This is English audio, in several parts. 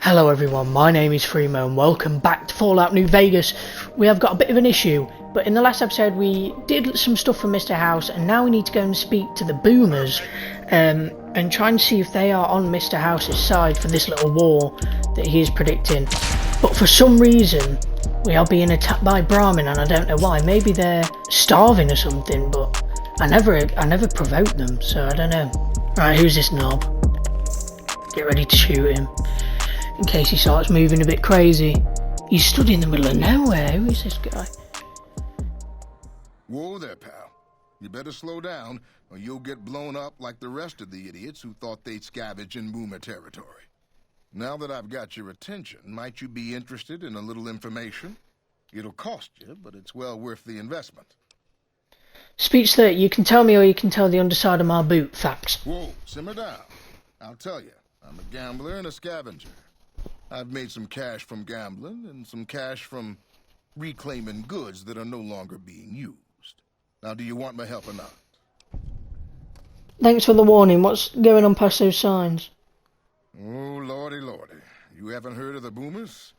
Hello everyone, my name is Freemo and welcome back to Fallout New Vegas. We have got a bit of an issue, but in the last episode we did some stuff for Mr. House and now we need to go and speak to the boomers and try and see if they are on Mr. House's side for this little war that he is predicting. But for some reason we are being attacked by Brahmin and I don't know why. Maybe they're starving or something, but I never provoked them, so I don't know. Right, who's this knob? Get ready to shoot him. In case he starts moving a bit crazy. He's stood in the middle of nowhere. Who is this guy? Whoa there, pal. You better slow down, or you'll get blown up like the rest of the idiots who thought they'd scavenge in boomer territory. Now that I've got your attention, might you be interested in a little information? It'll cost you, but it's well worth the investment. Speech 30. You can tell me or you can tell the underside of my boot. Facts. Whoa, simmer down. I'll tell you. I'm a gambler and a scavenger. I've made some cash from gambling and some cash from reclaiming goods that are no longer being used. Now, do you want my help or not? Thanks for the warning. What's going on past those signs? Oh, lordy, lordy. You haven't heard of the boomers?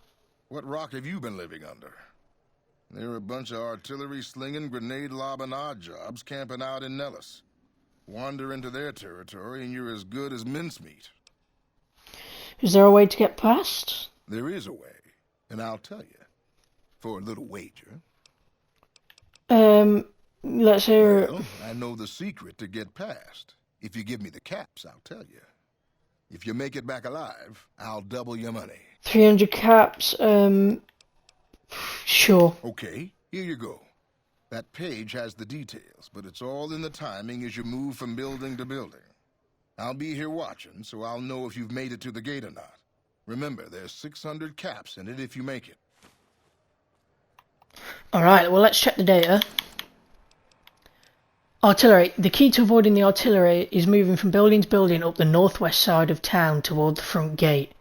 What rock have you been living under? They're a bunch of artillery-slinging, grenade-lobbing odd jobs camping out in Nellis. Wander into their territory and you're as good as mincemeat. Is there a way to get past? There is a way, and I'll tell you. For a little wager. Let's hear it. Well, I know the secret to get past. If you give me the caps, I'll tell you. If you make it back alive, I'll double your money. 300 caps, sure. Okay, here you go. That page has the details, but it's all in the timing as you move from building to building. I'll be here watching, so I'll know if you've made it to the gate or not. Remember, there's 600 caps in it if you make it. Alright, well let's check the data. Artillery. The key to avoiding the artillery is moving from building to building up the northwest side of town toward the front gate.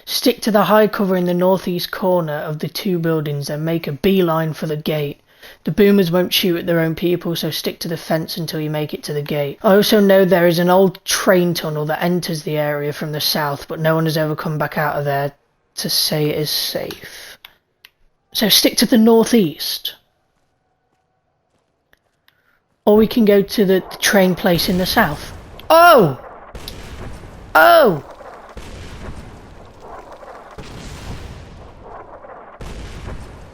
Stick to the high cover in the northeast corner of the two buildings and make a beeline for the gate. The boomers won't shoot at their own people, so stick to the fence until you make it to the gate. I also know there is an old train tunnel that enters the area from the south, but no one has ever come back out of there to say it is safe. So stick to the northeast. Or we can go to the train place in the south. Oh! Oh!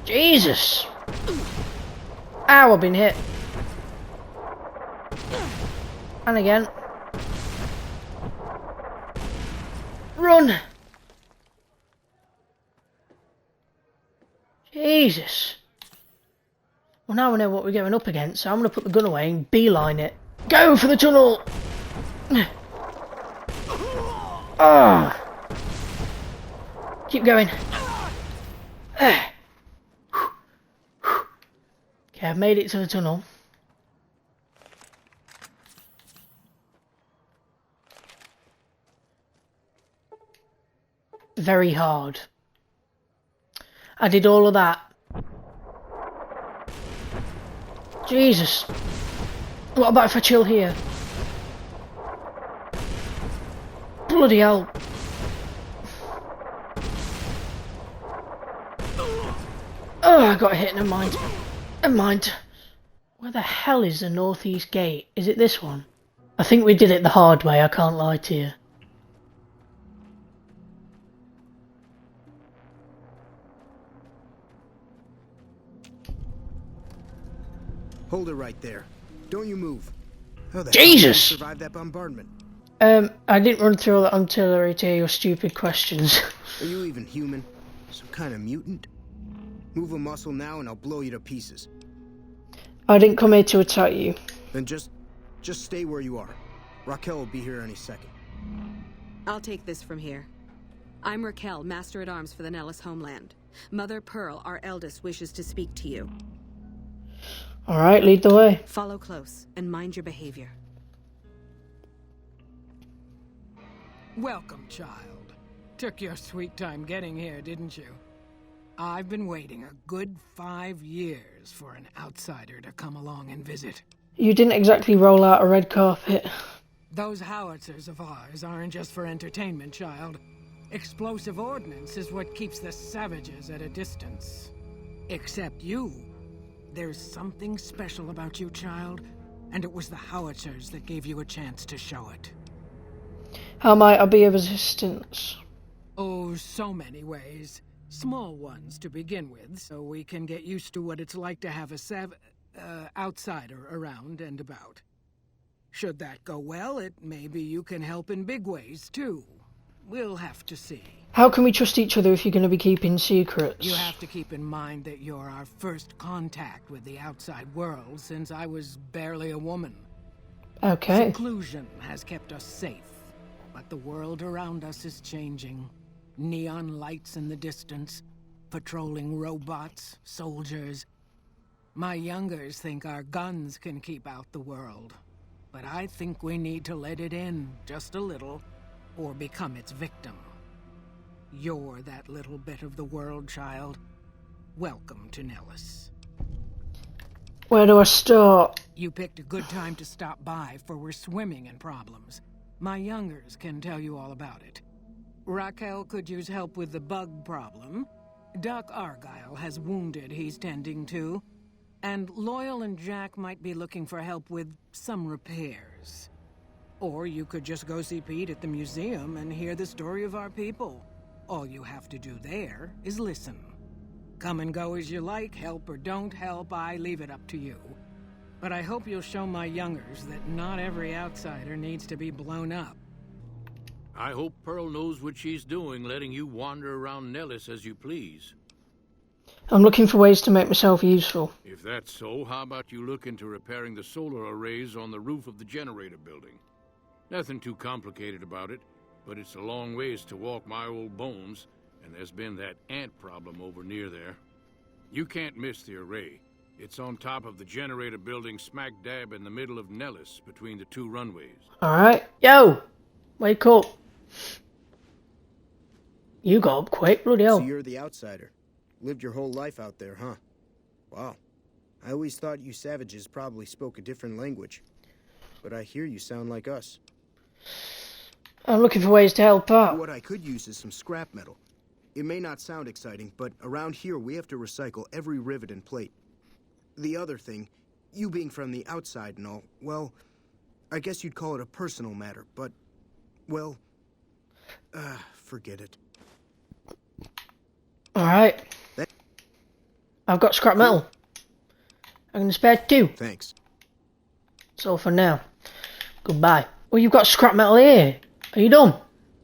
Jesus! Ow, I've been hit. And again. Run! Jesus. Well, now we know what we're going up against, so I'm going to put the gun away and beeline it. Go for the tunnel! Ah! Keep going. Okay, I've made it to the tunnel. Very hard. I did all of that. Jesus. What about if I chill here? Bloody hell. Oh, I got hit, never mind. Never mind. Where the hell is the northeast gate? Is it this one? I think we did it the hard way, I can't lie to you. Hold it right there. Don't you move. How the Jesus! hell did you survive that bombardment? I didn't run through all that artillery to hear your stupid questions. Are you even human? Some kind of mutant? Move a muscle now and I'll blow you to pieces. I didn't come here to attack you. Then just stay where you are. Raquel will be here any second. I'll take this from here. I'm Raquel, Master-at-Arms for the Nellis homeland. Mother Pearl, our eldest, wishes to speak to you. Alright, lead the way. Follow close and mind your behavior. Welcome, child. Took your sweet time getting here, didn't you? I've been waiting a good 5 years for an outsider to come along and visit. You didn't exactly roll out a red carpet. Those howitzers of ours aren't just for entertainment, child. Explosive ordnance is what keeps the savages at a distance. Except you. There's something special about you, child, and it was the howitzers that gave you a chance to show it. How might I be of assistance? Oh, so many ways. Small ones to begin with, so we can get used to what it's like to have a outsider around and about. Should that go well, maybe you can help in big ways, too. We'll have to see. How can we trust each other if you're going to be keeping secrets? You have to keep in mind that you're our first contact with the outside world since I was barely a woman. Okay. Seclusion has kept us safe, but the world around us is changing. Neon lights in the distance, patrolling robots, soldiers. My youngers think our guns can keep out the world, but I think we need to let it in just a little, or become its victim. You're that little bit of the world, child. Welcome to Nellis. Where do I start? You picked a good time to stop by, for we're swimming in problems. My youngers can tell you all about it. Raquel could use help with the bug problem. Duck Argyle has wounded he's tending to. And Loyal and Jack might be looking for help with some repairs. Or you could just go see Pete at the museum and hear the story of our people. All you have to do there is listen. Come and go as you like, help or don't help, I leave it up to you. But I hope you'll show my youngers that not every outsider needs to be blown up. I hope Pearl knows what she's doing, letting you wander around Nellis as you please. I'm looking for ways to make myself useful. If that's so, how about you look into repairing the solar arrays on the roof of the generator building? Nothing too complicated about it, but it's a long ways to walk my old bones, and there's been that ant problem over near there. You can't miss the array. It's on top of the generator building smack dab in the middle of Nellis, between the two runways. Alright. Yo! Wake up. You got up quick, bloody hell. So you're the outsider. Lived your whole life out there, huh? Wow. I always thought you savages probably spoke a different language. But I hear you sound like us. I'm looking for ways to help out. What I could use is some scrap metal. It may not sound exciting, but around here we have to recycle every rivet and plate. The other thing, you being from the outside and all, well, I guess you'd call it a personal matter, but, well, forget it. Alright. I've got scrap metal. I'm going to spare 2. Thanks. So for now, goodbye. Well, you've got scrap metal here. Are you done?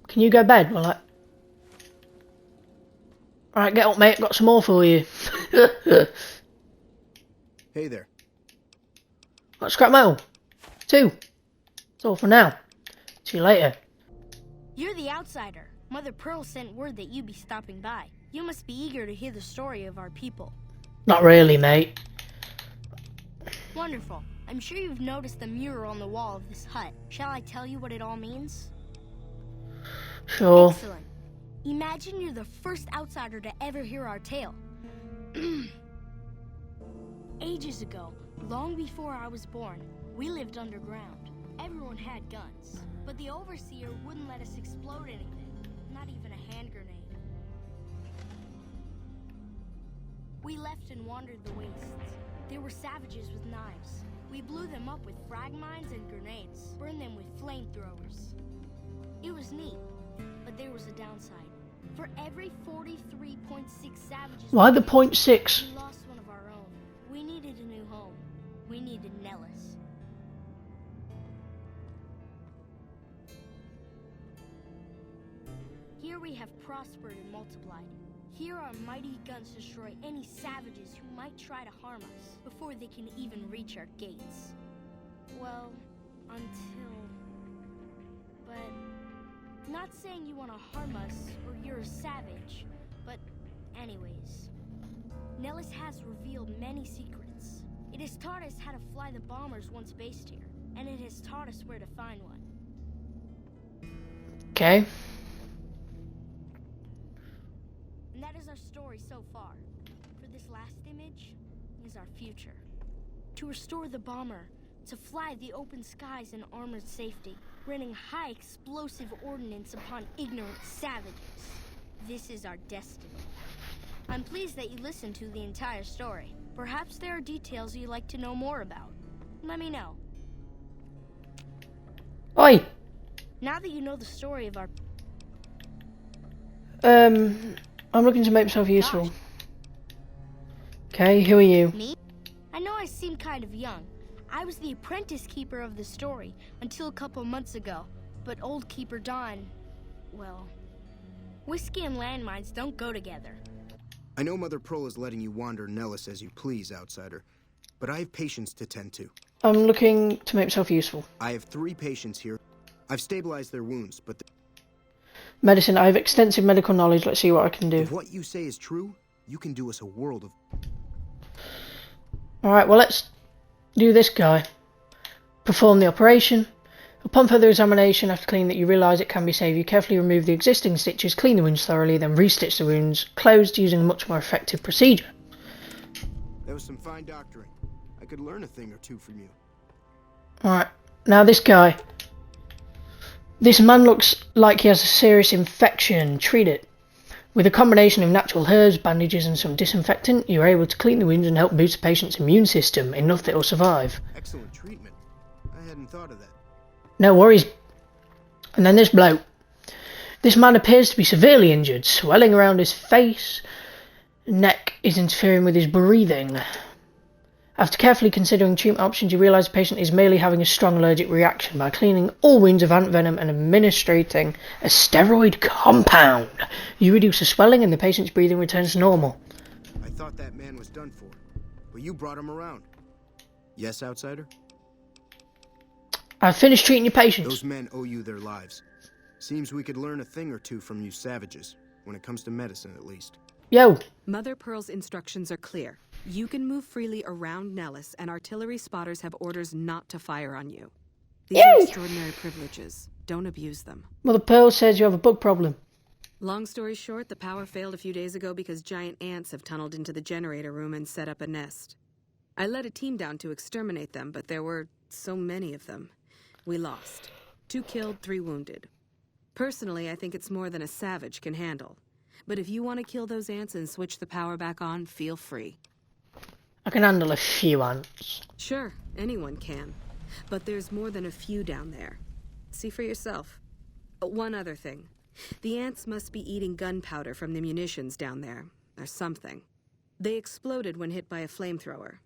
Can you go to bed? Well, Alright, get up, mate. Got some more for you. Hey there. Got scrap metal. 2. That's all for now. See you later. You're the outsider. Mother Pearl sent word that you'd be stopping by. You must be eager to hear the story of our people. Not really, mate. Wonderful. I'm sure you've noticed the mural on the wall of this hut. Shall I tell you what it all means? Sure. Excellent. Imagine you're the first outsider to ever hear our tale. Ages ago, long before I was born, we lived underground. Everyone had guns, but the overseer wouldn't let us explode anything, not even a hand grenade. We left and wandered the wastes. There were savages with knives. We blew them up with frag mines and grenades, burned them with flamethrowers. It was neat, but there was a downside. For every 43.6 savages... Why the 0.6? We lost one of our own. We needed a new home. We needed Nellis. Here we have prospered and multiplied. Here our mighty guns destroy any savages who might try to harm us before they can even reach our gates. Well, until... But... Not saying you want to harm us or you're a savage, but anyways. Nellis has revealed many secrets. It has taught us how to fly the bombers once based here, and it has taught us where to find one. Okay. And that is our story so far. For this last image is our future. To restore the bomber, to fly the open skies in armored safety, raining high explosive ordnance upon ignorant savages. This is our destiny. I'm pleased that you listened to the entire story. Perhaps there are details you'd like to know more about. Let me know. Oi! Now that you know the story of our... I'm looking to make myself useful. Gosh. Okay, who are you? Me? I know I seem kind of young. I was the apprentice keeper of the story until a couple months ago. But old Keeper Don... well... whiskey and landmines don't go together. I know Mother Pearl is letting you wander Nellis as you please, outsider. But I have patients to tend to. I'm looking to make myself useful. I have 3 patients here. I've stabilized their wounds, but... Medicine, I have extensive medical knowledge. Let's see what I can do. if what you say is true, you can do us a world of... Alright, well let's do this guy. Perform the operation. Upon further examination, after cleaning that you realise it can be saved, you carefully remove the existing stitches, clean the wounds thoroughly, then restitch the wounds closed using a much more effective procedure. That was some fine doctoring. I could learn a thing or two from you. Alright, now this guy. This man looks like he has a serious infection. Treat it. With a combination of natural herbs, bandages and some disinfectant, you are able to clean the wounds and help boost the patient's immune system, enough that it will survive. Excellent treatment. I hadn't thought of that. No worries. And then this bloke. This man appears to be severely injured. Swelling around his face, neck is interfering with his breathing. After carefully considering treatment options, you realise the patient is merely having a strong allergic reaction. By cleaning all wounds of ant venom and administering a steroid compound, you reduce the swelling and the patient's breathing returns to normal. I thought that man was done for, but you brought him around. Yes, outsider? I've finished treating your patients. Those men owe you their lives. Seems we could learn a thing or two from you savages, when it comes to medicine at least. Yo. Mother Pearl's instructions are clear. You can move freely around Nellis, and artillery spotters have orders not to fire on you. These are extraordinary privileges. Don't abuse them. Mother Pearl says you have a bug problem. Long story short, the power failed a few days ago because giant ants have tunneled into the generator room and set up a nest. I led a team down to exterminate them, but there were so many of them. We lost. 2 killed, 3 wounded. Personally, I think it's more than a savage can handle. But if you want to kill those ants and switch the power back on, feel free. I can handle a few ants. Sure, anyone can. But there's more than a few down there. See for yourself. One other thing. The ants must be eating gunpowder from the munitions down there, or something. They exploded when hit by a flamethrower.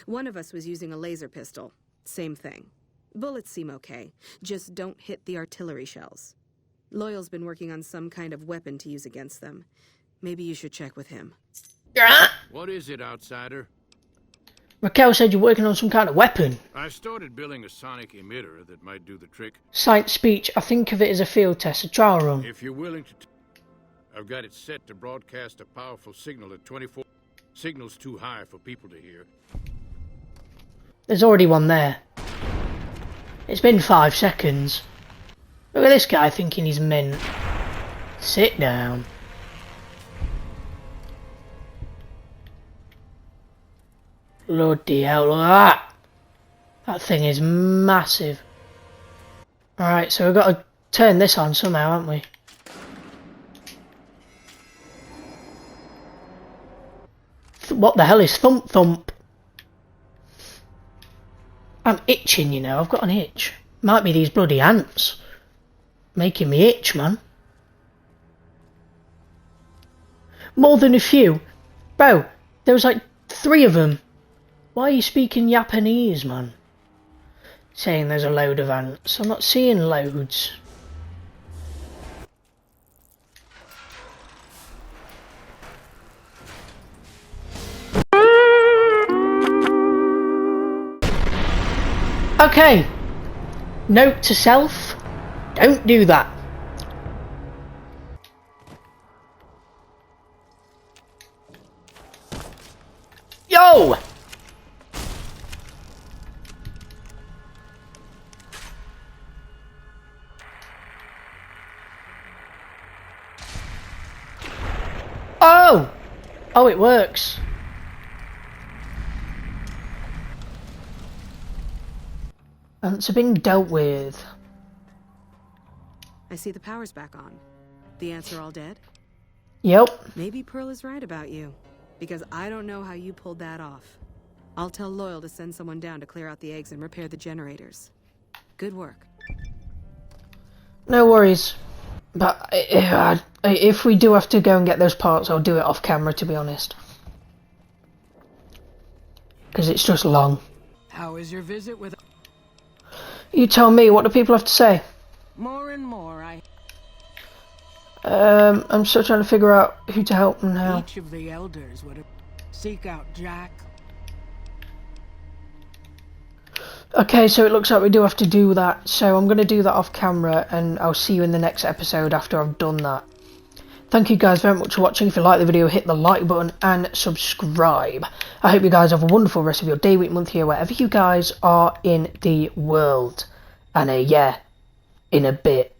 One of us was using a laser pistol. Same thing. Bullets seem okay, just don't hit the artillery shells. Loyal's been working on some kind of weapon to use against them. Maybe you should check with him. What is it, outsider? Raquel said you're working on some kind of weapon. I started building a sonic emitter that might do the trick. Science speech, I think of it as a field test, a trial run. If you're willing to... I've got it set to broadcast a powerful signal at 24... Signal's too high for people to hear. There's already one there. It's been 5 seconds. Look at this guy thinking he's mint. Sit down. Bloody hell, look at that. That thing is massive. Alright, so we've got to turn this on somehow, haven't we? What the hell is thump thump? I'm itching, you know, I've got an itch. Might be these bloody ants. Making me itch, man. More than a few. Bro, there was like 3 of them. Why are you speaking Japanese, man? Saying there's a load of ants. I'm not seeing loads. Okay. Note to self. Don't do that. Yo! Oh! Oh, it works. Ants are being dealt with. I see the power's back on. The ants are all dead? Yep. Maybe Pearl is right about you, because I don't know how you pulled that off. I'll tell Loyal to send someone down to clear out the eggs and repair the generators. Good work. No worries. But if we do have to go and get those parts, I'll do it off camera, to be honest. Because it's just long. How is your visit with... You tell me, what do people have to say? More and more, I'm still trying to figure out who to help and how. Each of the elders would seek out Jack. Okay, so it looks like we do have to do that. So I'm going to do that off camera, and I'll see you in the next episode after I've done that. Thank you guys very much for watching. If you like the video, hit the like button and subscribe. I hope you guys have a wonderful rest of your day, week, month, year, wherever you guys are in the world. And yeah, in a bit.